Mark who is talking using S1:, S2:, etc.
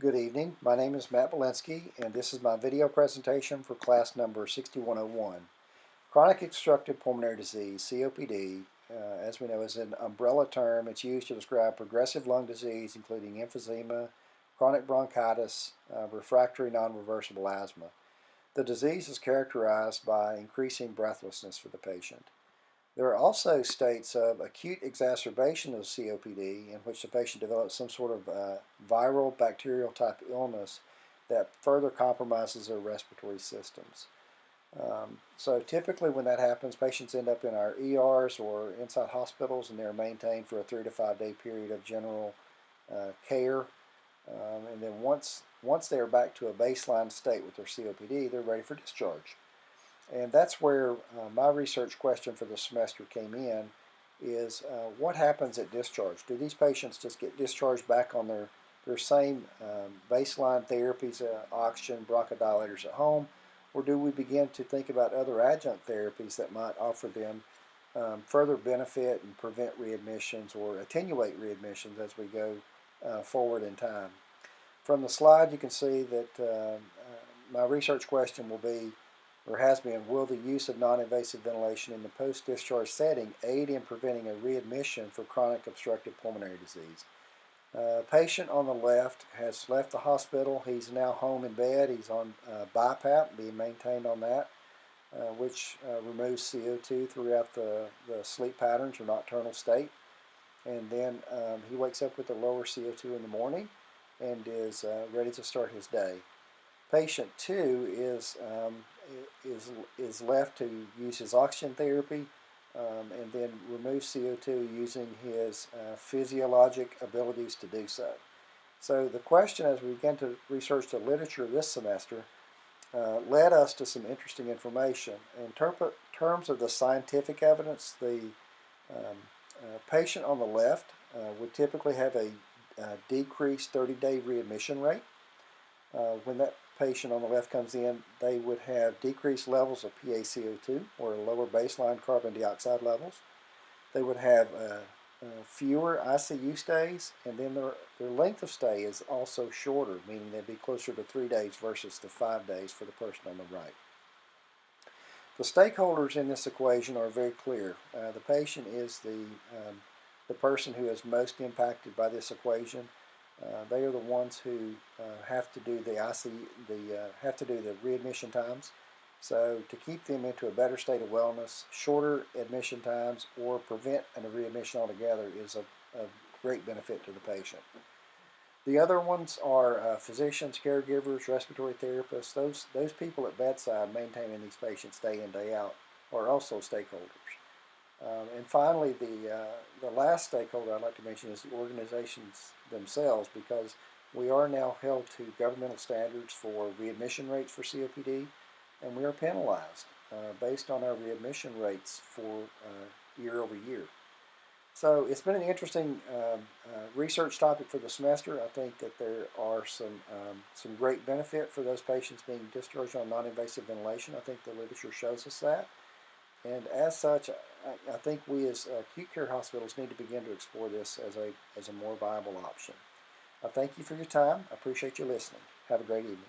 S1: Good evening. My name is Matt Belinsky, and this is my video presentation for class number 6101. Chronic obstructive pulmonary disease, COPD, as we know, is an umbrella term. It's used to describe progressive lung disease, including emphysema, chronic bronchitis, refractory non-reversible asthma. The disease is characterized by increasing breathlessness for the patient. There are also states of acute exacerbation of COPD in which the patient develops some sort of viral bacterial type illness that further compromises their respiratory systems. So typically when that happens, patients end up in our ERs or inside hospitals, and they're maintained for a 3 to 5 day period of general care. And then once they're back to a baseline state with their COPD, they're ready for discharge. And that's where my research question for the semester came in, is what happens at discharge? Do these patients just get discharged back on their same baseline therapies, oxygen, bronchodilators at home, or do we begin to think about other adjunct therapies that might offer them further benefit and prevent readmissions or attenuate readmissions as we go forward in time? From the slide you can see that my research question will be, or has been, will the use of non-invasive ventilation in the post-discharge setting aid in preventing a readmission for chronic obstructive pulmonary disease? Patient on the left has left the hospital. He's now home in bed. He's on BiPAP, being maintained on that, which removes CO2 throughout the sleep patterns or nocturnal state. And then he wakes up with a lower CO2 in the morning and is ready to start his day. Patient 2 is left to use his oxygen therapy and then remove CO2 using his physiologic abilities to do so. So the question, as we began to research the literature this semester, led us to some interesting information. In terms of the scientific evidence, the patient on the left would typically have a decreased 30-day readmission rate. When that patient on the left comes in, they would have decreased levels of PaCO2 or lower baseline carbon dioxide levels. They would have fewer ICU stays, and then their length of stay is also shorter, meaning they'd be closer to 3 days versus the 5 days for the person on the right. The stakeholders in this equation are very clear. The patient is the person who is most impacted by this equation. They are the ones who have to do the readmission times. So to keep them into a better state of wellness, shorter admission times or prevent a readmission altogether is a great benefit to the patient. The other ones are physicians, caregivers, respiratory therapists. Those people at bedside maintaining these patients day in, day out are also stakeholders. And finally, the last stakeholder I'd like to mention is the organizations themselves, because we are now held to governmental standards for readmission rates for COPD, and we are penalized based on our readmission rates for year over year. So it's been an interesting research topic for the semester. I think that there are some great benefit for those patients being discharged on non-invasive ventilation. I think the literature shows us that. And as such, I think we as acute care hospitals need to begin to explore this as a more viable option. I thank you for your time. I appreciate you listening. Have a great evening.